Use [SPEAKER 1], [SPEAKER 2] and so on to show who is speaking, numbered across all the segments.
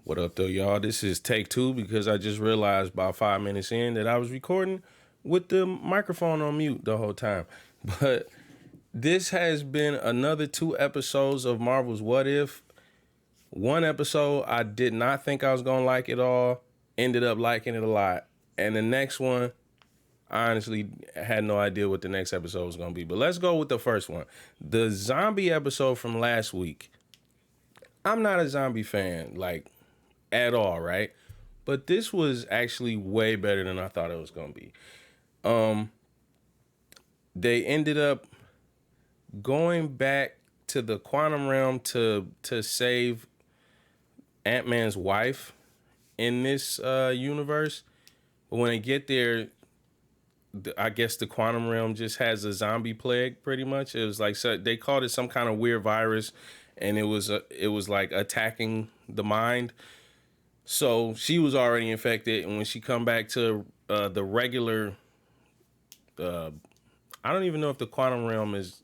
[SPEAKER 1] What up, though, y'all? This is take two because I just realized about 5 minutes in that I was recording with the microphone on mute the whole time. But this has been another 2 episodes of Marvel's What If. One episode I did not think I was going to like it all, ended up liking it a lot. And the next one, I honestly had no idea what the next episode was going to be. But let's go with the first one. The zombie episode from last week. I'm not a zombie fan, like, at all, right? But this was actually way better than I thought it was going to be. They ended up going back to the quantum realm to save Ant-Man's wife in this universe. But when they get there, I guess the quantum realm just has a zombie plague, pretty much. It was like, so they called it some kind of weird virus, and it was like attacking the mind. So she was already infected, and when she come back to the regular, I don't even know if the quantum realm is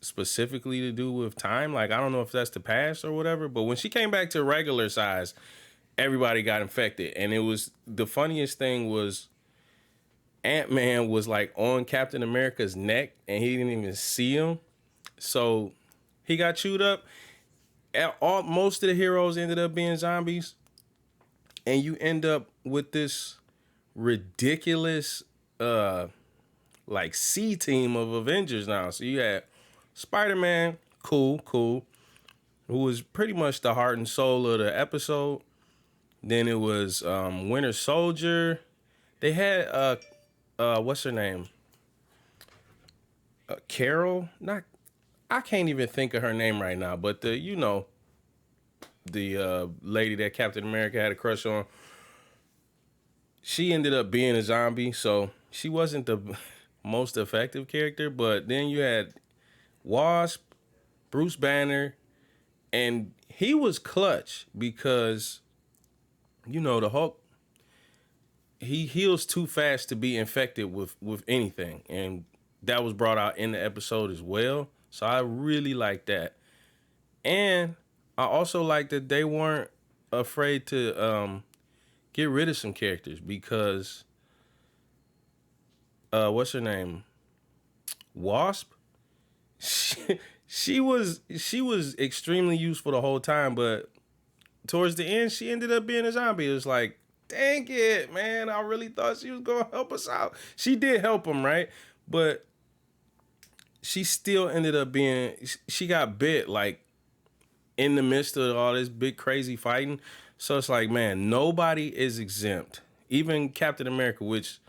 [SPEAKER 1] specifically to do with time. Like, I don't know if that's the past or whatever. But when she came back to regular size, everybody got infected, and it was the funniest thing was Ant-Man was like on Captain America's neck, and he didn't even see him, so he got chewed up. Most of the heroes ended up being zombies. And you end up with this ridiculous, like C team of Avengers now. So you had Spider-Man, cool, who was pretty much the heart and soul of the episode. Then it was Winter Soldier. They had what's her name? Carol. I can't even think of her name right now. But the lady that Captain America had a crush on, she ended up being a zombie, so she wasn't the most effective character. But then you had Wasp, Bruce Banner, and he was clutch because, the Hulk, he heals too fast to be infected with anything, and that was brought out in the episode as well. So I really like that. And I also like that they weren't afraid to get rid of some characters because what's her name? Wasp. She was extremely useful the whole time, but towards the end, she ended up being a zombie. It was like, dang it, man! I really thought she was gonna help us out. She did help him, right? But she still ended up being. She got bit like in the midst of all this big crazy fighting. So it's like, man, nobody is exempt. Even Captain America, which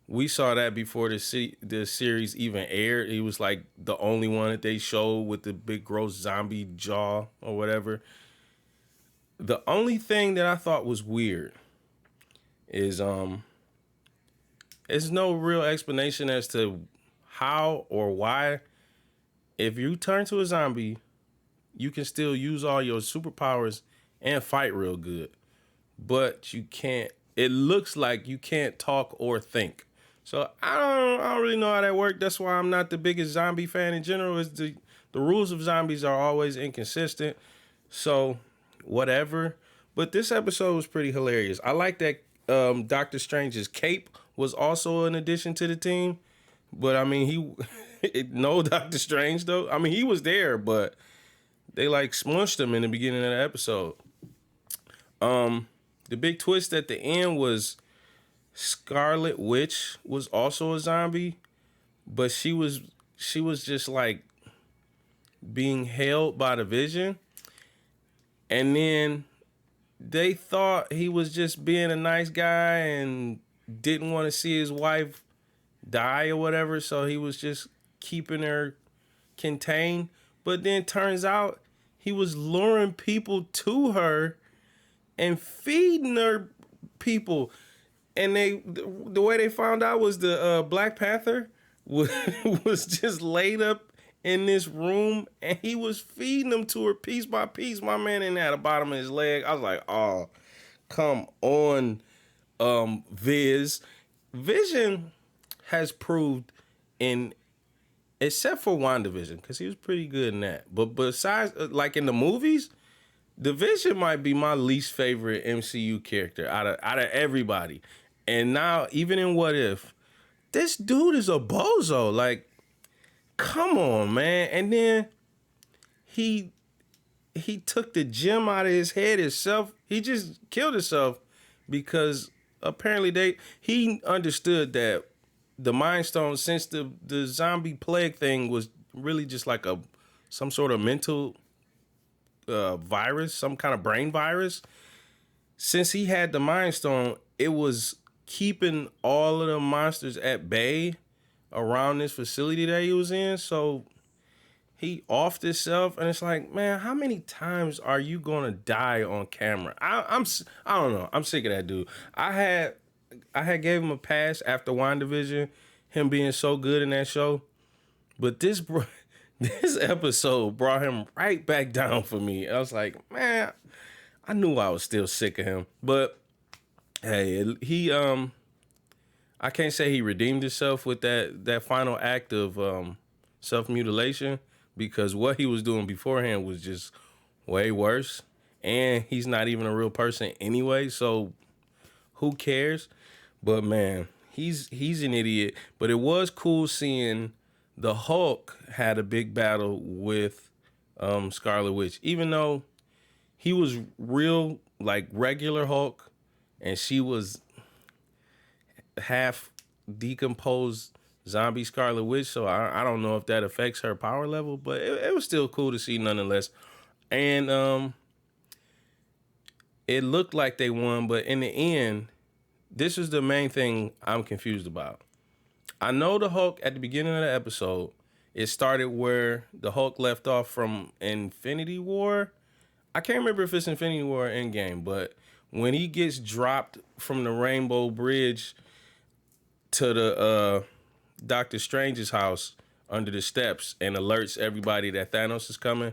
[SPEAKER 1] we saw that before the series even aired. He was like the only one that they showed with the big gross zombie jaw or whatever. The only thing that I thought was weird is there's no real explanation as to how or why, if you turn to a zombie, you can still use all your superpowers and fight real good. But you can't, it looks like you can't talk or think. So I don't really know how that worked. That's why I'm not the biggest zombie fan in general. Is the rules of zombies are always inconsistent. So whatever. But this episode was pretty hilarious. I like that Doctor Strange's cape was also an addition to the team. But I mean, no Doctor Strange though. I mean, he was there, but they like smushed him in the beginning of the episode. The big twist at the end was Scarlet Witch was also a zombie, but she was just like being held by the Vision. And then they thought he was just being a nice guy and didn't want to see his wife die or whatever, so he was just keeping her contained. But then turns out he was luring people to her and feeding her people. And the way they found out was the Black Panther was just laid up in this room, and he was feeding them to her piece by piece. My man didn't have the bottom of his leg. I was like, oh, come on, Vision has proved except for WandaVision, because he was pretty good in that. But besides, like in the movies, The Vision might be my least favorite MCU character out of everybody. And now, even in What If, this dude is a bozo. Like, come on, man. And then he he took the gem out of his head himself. He just killed himself because apparently he understood that the Mind Stone, since the zombie plague thing was really just like some sort of mental virus, some kind of brain virus. Since he had the Mind Stone, it was keeping all of the monsters at bay around this facility that he was in. So he offed himself, and it's like, man, how many times are you gonna die on camera? I don't know. I'm sick of that dude. I had gave him a pass after WandaVision, him being so good in that show, but this episode brought him right back down for me. I was like, man, I knew I was still sick of him, but hey, I can't say he redeemed himself with that final act of self mutilation, because what he was doing beforehand was just way worse, and he's not even a real person anyway. So who cares? But man, he's an idiot. But it was cool seeing the Hulk had a big battle with Scarlet Witch, even though he was real like regular Hulk, and she was half decomposed zombie Scarlet Witch. So I don't know if that affects her power level, but it was still cool to see nonetheless. And it looked like they won, but in the end, this is the main thing I'm confused about. I know the Hulk at the beginning of the episode, it started where the Hulk left off from Infinity War. I can't remember if it's Infinity War or Endgame, but when he gets dropped from the Rainbow Bridge to the Doctor Strange's house under the steps and alerts everybody that Thanos is coming,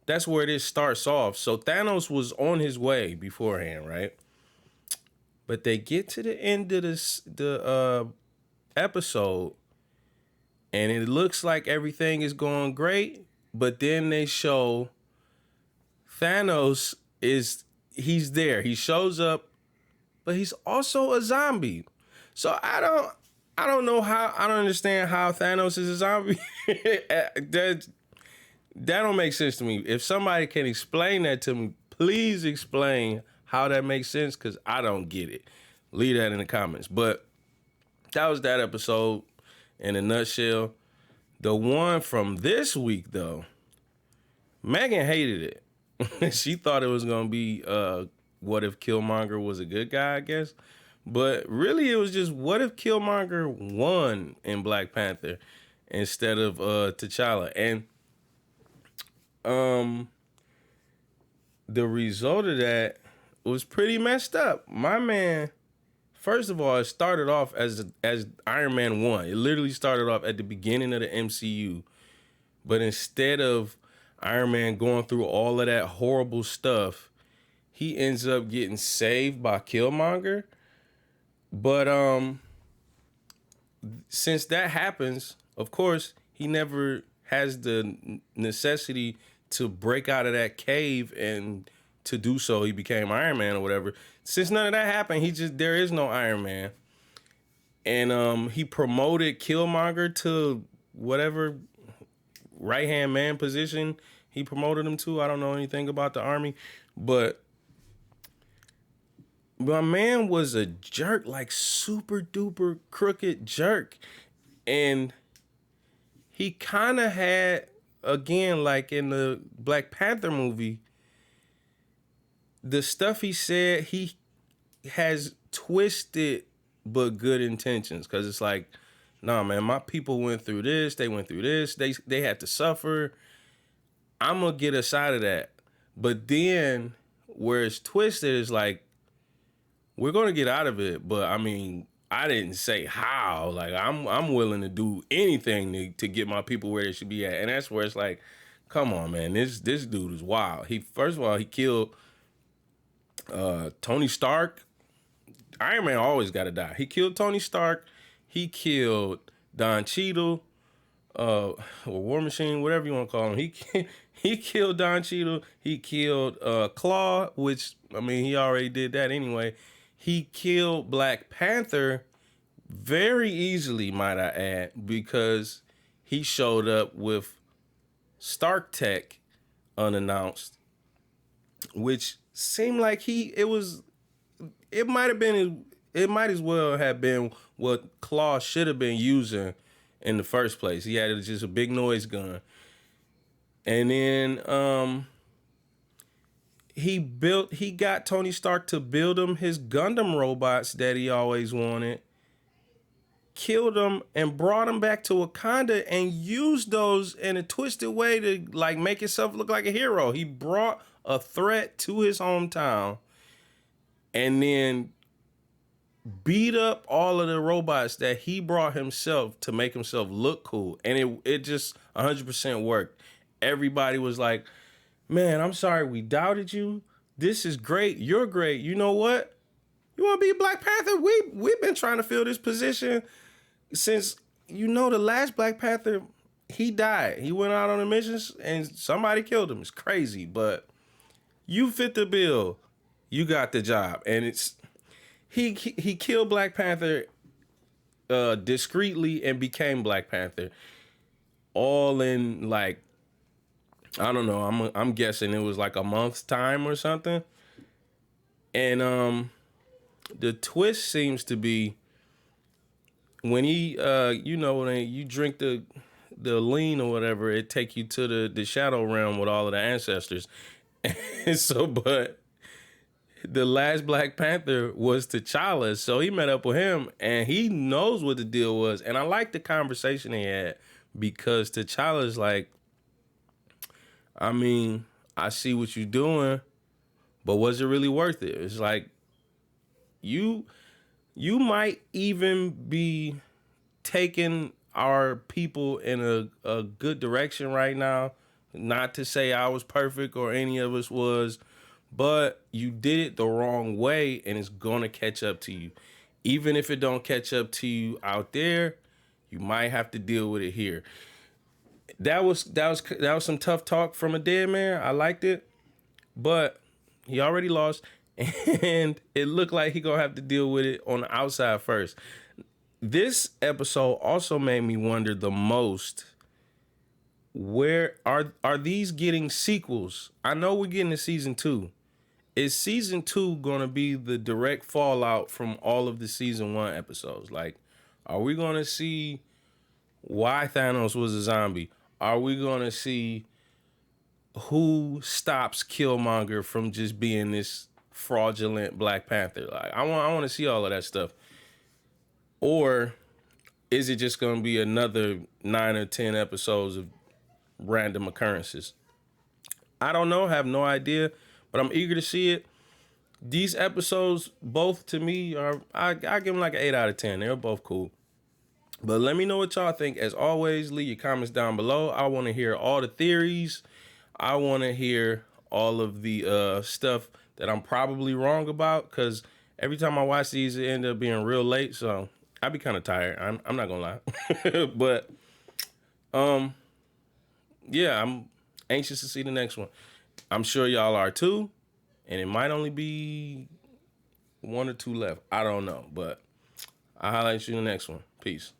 [SPEAKER 1] that's where this starts off. So Thanos was on his way beforehand, right? But they get to the end of the episode, and it looks like everything is going great, but then they show Thanos he's there. He shows up, but he's also a zombie. So I don't know how, I don't understand how Thanos is a zombie. that don't make sense to me. If somebody can explain that to me, please explain how that makes sense, because I don't get it. Leave that in the comments. But that was that episode in a nutshell. The one from this week, though, Megan hated it. She thought it was going to be what if Killmonger was a good guy, I guess. But really, it was just what if Killmonger won in Black Panther instead of T'Challa. And the result of that was pretty messed up. My man, first of all, it started off as Iron Man 1. It literally started off at the beginning of the MCU. But instead of Iron Man going through all of that horrible stuff, he ends up getting saved by Killmonger. But since that happens, of course, he never has the necessity to break out of that cave, and to do so, he became Iron Man or whatever. Since none of that happened, there is no Iron Man. And he promoted Killmonger to whatever right-hand man position he promoted him to. I don't know anything about the army, but my man was a jerk, like super duper crooked jerk. And he kind of had, again, like in the Black Panther movie, the stuff he said, he has twisted but good intentions. Because it's like, nah, man, my people went through this. They went through this. They had to suffer. I'm going to get us out of that. But then where it's twisted is like, we're going to get out of it. But I mean, I didn't say how. Like, I'm willing to do anything to get my people where they should be at. And that's where it's like, come on, man. This dude is wild. First of all, he killed Tony Stark. Iron Man always got to die. He killed Tony Stark. He killed Don Cheadle, or War Machine, whatever you want to call him. He killed Don Cheadle. He killed Claw, which I mean he already did that anyway. He killed Black Panther very easily, might I add, because he showed up with Stark Tech unannounced, which seemed like it might have been it might as well have been what Claw should have been using in the first place. He had just a big noise gun. And then he got Tony Stark to build him his Gundam robots that he always wanted, killed them and brought them back to Wakanda and used those in a twisted way to like make himself look like a hero. He brought a threat to his hometown and then beat up all of the robots that he brought himself to make himself look cool. And it just 100% worked. Everybody was like, man, I'm sorry we doubted you. This is great. You're great. You know what? You want to be Black Panther? We've been trying to fill this position since, the last Black Panther, he died. He went out on a mission and somebody killed him. It's crazy, but you fit the bill. You got the job. And he killed Black Panther discreetly and became Black Panther. All in like, I don't know. I'm guessing it was like a month's time or something. And the twist seems to be when he, when you drink the lean or whatever, it take you to the shadow realm with all of the ancestors. And so, but the last Black Panther was T'Challa, so he met up with him, and he knows what the deal was. And I like the conversation he had because T'Challa's like, I mean, I see what you're doing, but was it really worth it? It's like you might even be taking our people in a good direction right now. Not to say I was perfect or any of us was, but you did it the wrong way and it's gonna catch up to you. Even if it don't catch up to you out there, you might have to deal with it here. That was some tough talk from a dead man. I liked it, but he already lost, and it looked like he gonna have to deal with it on the outside first. This episode also made me wonder the most: where are these getting sequels? I know we're getting to season 2. Is season 2 gonna be the direct fallout from all of the season 1 episodes? Like, are we gonna see why Thanos was a zombie? Are we gonna see who stops Killmonger from just being this fraudulent Black Panther? Like, I want to see all of that stuff. Or is it just gonna be another 9 or 10 episodes of random occurrences? I don't know, have no idea, but I'm eager to see it. These episodes, both to me, I give them like an 8 out of 10. They're both cool. But let me know what y'all think. As always, leave your comments down below. I want to hear all the theories. I want to hear all of the stuff that I'm probably wrong about, because every time I watch these, it end up being real late. So I be kind of tired. I'm not gonna lie. But yeah, I'm anxious to see the next one. I'm sure y'all are too, and it might only be 1 or 2 left. I don't know, but I'll highlight you in the next one. Peace.